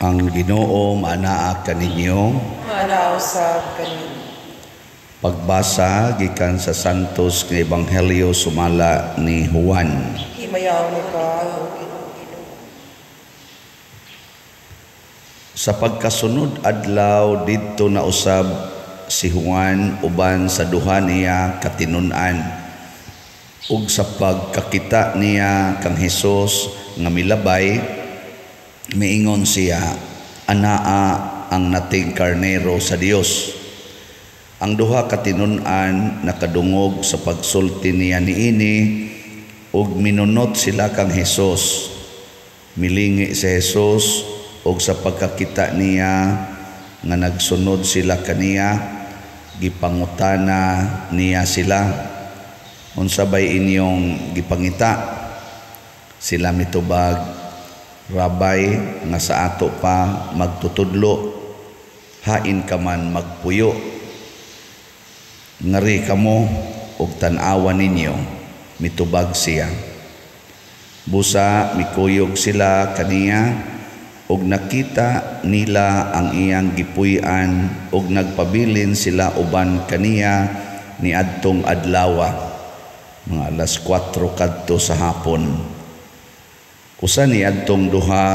Ang Ginoo manaa kaninyo. Manausab kaninyo. Pagbasa gikan sa Santos nga Ebanghelyo sumala ni Juan. Himayaw ni ka. Sa pagkasunod adlaw didto na usab si Juan uban sa duha niya katinun-an. Ug sa pagkakita niya kang Hesus nga milabay, miingon siya, anaa ang nating karnero sa Dios. Ang duha katinun-an nakadungog sa pagsulti niya niini ug minunot sila kang Hesus. Milingi si Hesus ug sa pagkakita niya nga nagsunod sila kaniya, gipangutana niya sila, unsabay inyong gipangita? Sila mitubag, Rabay, nga sa ato pa magtutudlo, hain ka man magpuyo. Ngari kamo ug tan-awan ninyo, mitubag siya. Busa mikuyog sila kaniya ug nakita nila ang iyang gipuy-an ug nagpabilin sila uban kaniya niadtong adlaw, mga alas 4 kadto sa hapon. Usa niadtong duha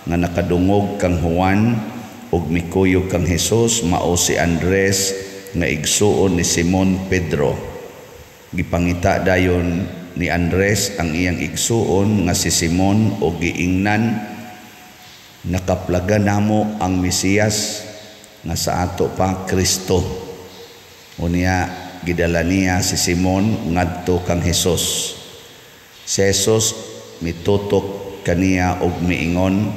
nga nakadungog kang Juan ug mikuyog kang Hesus mao si Andres nga igsuon ni Simon Pedro. Gipangita dayon ni Andres ang iyang igsuon nga si Simon ug giingnan, nakaplaga namo ang Mesiyas nga sa ato pa Kristo. Unya gidala niya si Simon ngadto kang Hesus. Si Hesus mitutok kaniya og miingon,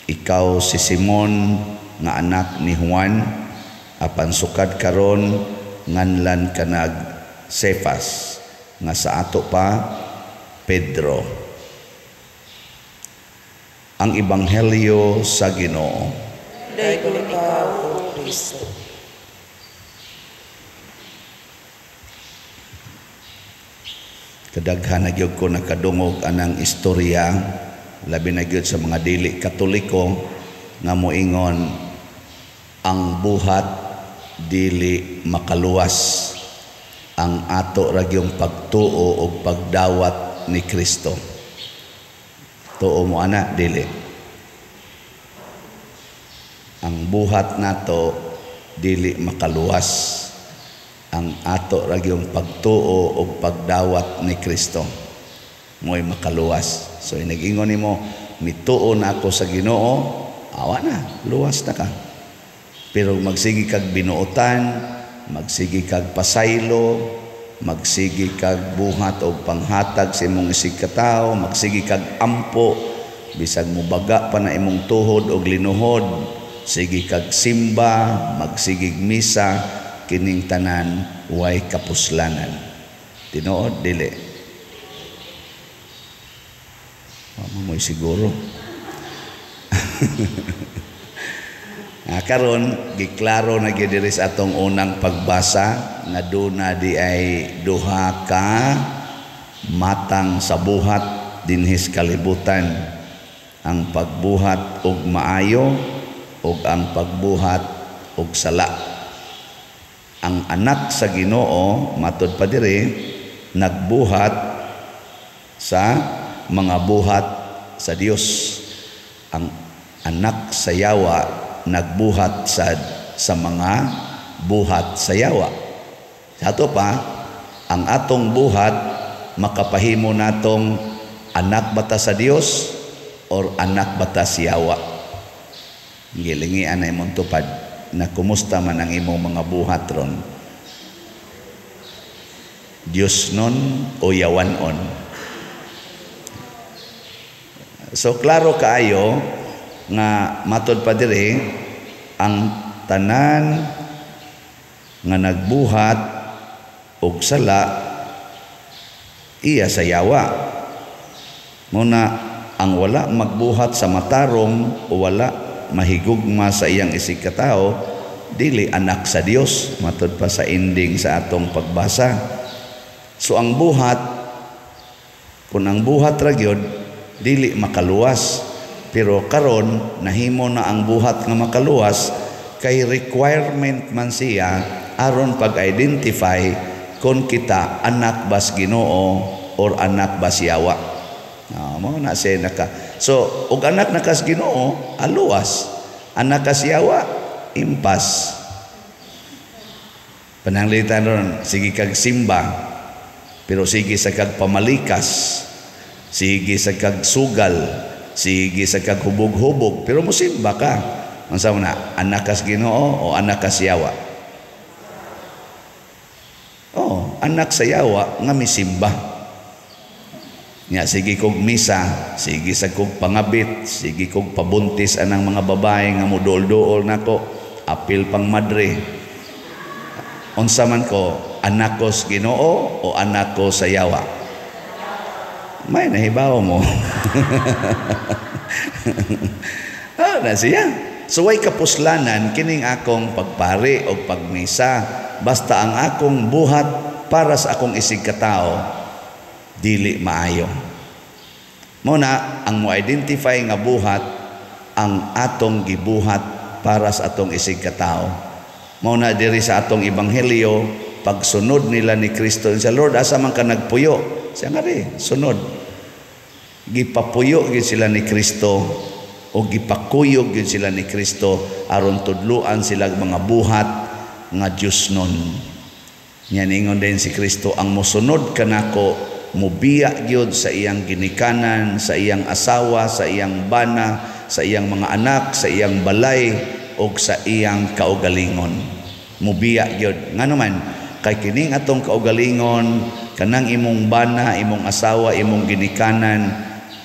ikaw si Simon nga anak ni Juan, apan sukad karon nganlan kanag Cephas, nga sa ato pa Pedro. Ang Ebanghelyo sa Ginoo. Dayon ikaw, O Kristo. Kadaghan na gyud ko nakadungog anang istorya, labi na gyud sa mga dili Katoliko nga moingon ang buhat dili makaluwas, ang ato ra gyung pagtuo og pagdawat ni Kristo. Tuo mo ana dili. Ang buhat nato dili makaluwas, ang ato ra gyung pagtuo og pagdawat ni Kristo mo'y makaluwas. So nag-ingon nimo, mituo na ako sa Ginoo, awa na, luwas na ka. Pero magsigi kag binuotan, magsigi kag pasaylo, magsigi kag buhat o panghatag sa imong isig katao, magsigi kag ampo, bisag mo baga pa na imong tuhod o linuhod, sige kag simba, magsigig misa, kining tanan way kapuslanan. Tinuod dili. Mamoy siguro. Karon giklaro na gyud diri sa atong unang pagbasa nga duna di ay duha ka matang sa buhat dinhis kalibutan, ang pagbuhat og maayo ug ang pagbuhat og sala. Ang anak sa Ginoo matud pa diri nagbuhat sa mga buhat sa Dios. Ang anak sa yawa nagbuhat sa mga buhat sa yawa. Sa ato pa, ang atong buhat makapahimo natong anak bata sa Dios or anak bata sa yawa. Gilingi anay mong tupad na kumusta man ang imong mga buhat ron. Dios nun o yawanon. So klaro kaayo nga matod pa diri ang tanan nga nagbuhat og sala iya sa yawa. Muna ang wala magbuhat sa matarong o wala mahigugma sa iyang isig katao, dili anak sa Dios, matod pa sa ending sa atong pagbasa. So ang buhat, kung ang buhat ra gyud dili makaluwas, Pero karon nahimo na ang buhat nga makaluwas kay requirement man siya aron pag-identify kung kita anak bas Ginoo or anak bas yawa. Mao na siya naka. So, og anak nakas Ginoo, aluwas. Anak kas yawa, impas. Pananglitan ron, sige kag simba, pero sige sa kag pamalikas, sige sa kag sugal, sige sa kag hubog-hubog, pero musimba ka. Unsa na, anak kas Ginoo o anak kas yawa? Oh, anak sa yawa nga misimba. Nya sige kog misa, sige sa kog pangabit, sige kog pabuntis anang mga babae nga mudol-duol nako, apil pang madre. Unsa man ko, anak ko sa Ginoo o anak ko sa yawa? May nahibaw mo. Na siya. So way kapuslanan kining akong pagpari o pagmisa, basta ang akong buhat para sa akong isig katao dili maayo. Muna ang mo-identify nga buhat ang atong gibuhat para sa atong isig katao. Muna diri sa atong ebanghelyo, pagsunod nila ni Kristo sa Lord, asa man ka nagpuyo? Siya nga rin, sunod. Gipapuyo gyud sila ni Kristo o gipakuyog gyud sila ni Kristo aron tudluan sila mga buhat nga Dios nun. Nya ningon din si Kristo, ang mosunod kanako mubiya gyud sa iyang ginikanan, sa iyang asawa, sa iyang bana, sa iyang mga anak, sa iyang balay o sa iyang kaugalingon. Mubiya gyud. Ngano man kay kining atong kaugalingon, kanang imong bana, imong asawa, imong ginikanan,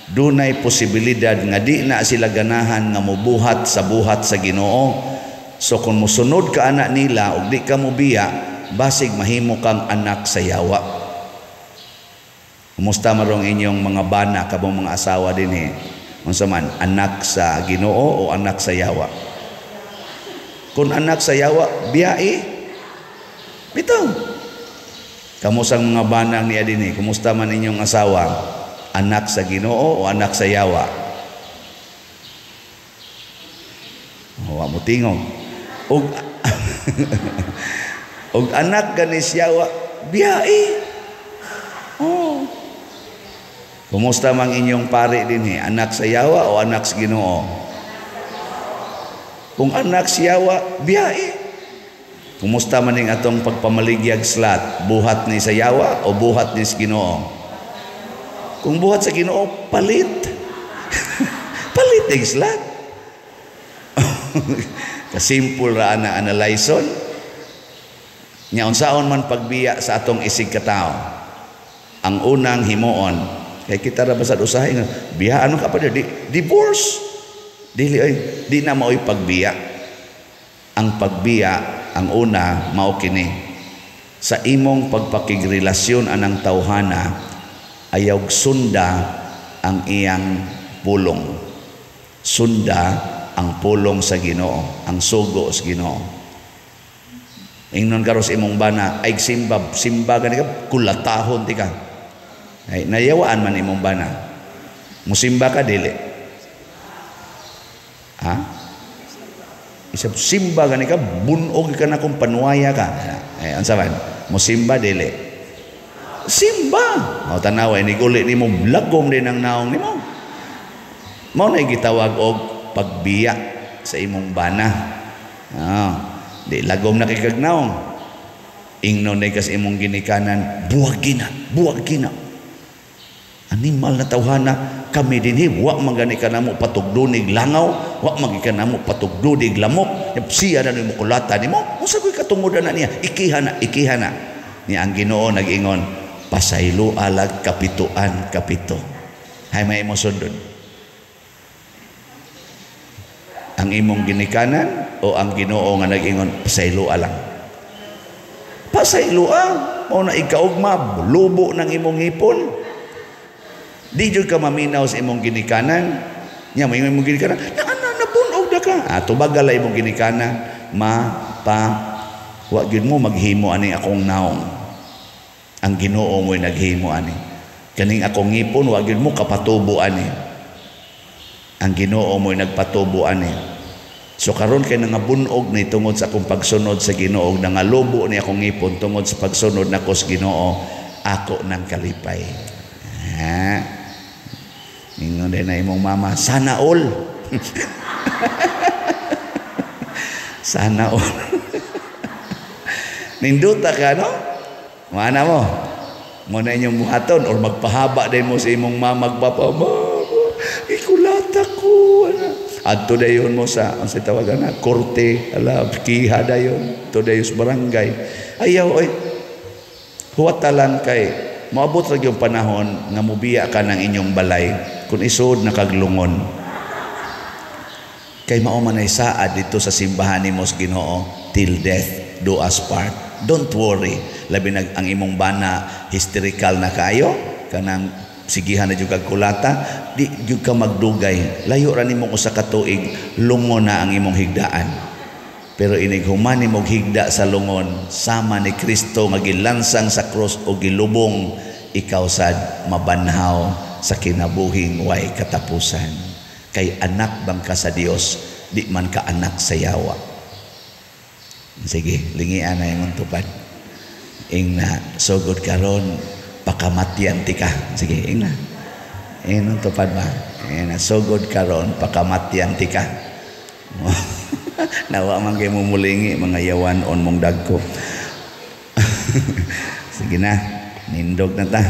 dunay posibilidad nga di na sila ganahan nga mobuhat sa buhat sa Ginoo. So kung musunod ka anak nila ug di ka mubiya, basig mahimo kang anak sa yawa. Kumusta marong inyong mga bana kabong mga asawa dinhi? Unsa man, anak sa Ginoo o anak sa yawa? Kung anak sa yawa, biyai. Bitaw. Kamusang mga banang niya dinhi? Kumusta man inyong asawa? Anak sa Ginoo o anak sa yawa? Wa mo tingog. Og anak ganis yawa, biyai. Oh. Kumusta mang inyong pare din anak sa yawa o anak sa Ginoo? Kung anak sa yawa, biyai. Kumusta man ning atong pagpamaligyag slat? Buhat ni sa yawa o buhat ni sa Ginoo? Kung buhat sa Ginoo, palit. Palit ng slat. Kasimple ra ana analyson. Nya unsaon man pagbiya sa atong isig katao? Ang unang himuon, kay kita ra basad usahay nga biyaan ka pa divorce. Dili ay di na mao'y pagbiya. Ang pagbiya ang una mao kini. Sa imong pagpakigrelasyon anang tawhana ayaw sunda ang iyang pulong. Sunda ang pulong sa Ginoo, ang sugo sa Ginoo. Ingnon karos imong bana ay simba gani ka kulatahon ti ka. Ay nayawaan man imong bana. Musimba ka dili. Ha? Isab simba gani ka bunog ka na kung panuwaya ka. Ay ansa man? Musimba dili. Simba. Mao tanaway ni guli nimo lagom din ang naong nimo. Mao na gitawag og pagbiya sa imong bana. Di lagom na kay kagnaong. Ingnon na kas imong ginikanan, buwag gina. Animal na tawhana, kami dinhi, wa magani ka namo patugdunig langaw, wa magi ka namo patugdunig lamok, siya na mo kulata nimo, unsa koy katungodan na niya, ikihana. Niya ang Ginoo nag-ingon, pasaylo alag kapituan kapito. Hay may mo sundon. Ang imong ginikanan o ang Ginoo nga nag-ingon pasaylo alang. Pasaylo mo na ikaugma lubo ng imong hipon. Di jud ka maminaw sa imong ginikanan. Nya may imong ginikanan, nabunog da ka. Tubagal imong ginikanan, wa gyud mo maghimo ani akong naong. Ang Ginoo mo'y naghimo ani. Kaning akong ngipon wa gyud mo kapatubo ani. Ang Ginoo mo'y nagpatubo ani. So karon kay nangabunog ni tungod sa akong pagsunod sa Ginoo, nangalubo ni akong ngipon tungod sa pagsunod nako sa Ginoo, ako nang kalipay. Ningon din na imong mama, sana all. Sana all. Ninduta ka, no? Mana mo? Muna inyong buhaton or magpahaba din mo sa imong mama, magpapa, mama, ikulata ko. Adto dayon mo sa, ang sa tawagan na, korte, kiha dayon, to dayon sa barangay. Ayaw, oy, huwatalan kay, maabot rin yung panahon nga mubiya ka ng inyong balay kung isod na kaglungon. Kay mauman ay saad dito sa simbahan ni Mos Ginoo, till death do us part. Don't worry, labi ang imong bana hysterical na kayo, kanang sigihan na jud kag kulata, di jud ka magdugay. Layo ra nimo usa ka tuig, lungon na ang imong higdaan. Pero inig human nimong higda sa lungon, sama ni Kristo nga gilansang sa krus o gilubong, ikaw sad mabanhaw sa kinabuhing way katapusan. Kay anak bang ka sa Dios, di man ka anak sa yawa. Sige, lingian na yung tupad. Ing na, so good karon, pakamatyan ti ka. Sige, ing na. Ing nung tupad ba? Ing na, so good karon, pakamatyan ti ka. Nawa man kayo mumulingi, mga yawan on mong dagko. Sige na, nindog na ta.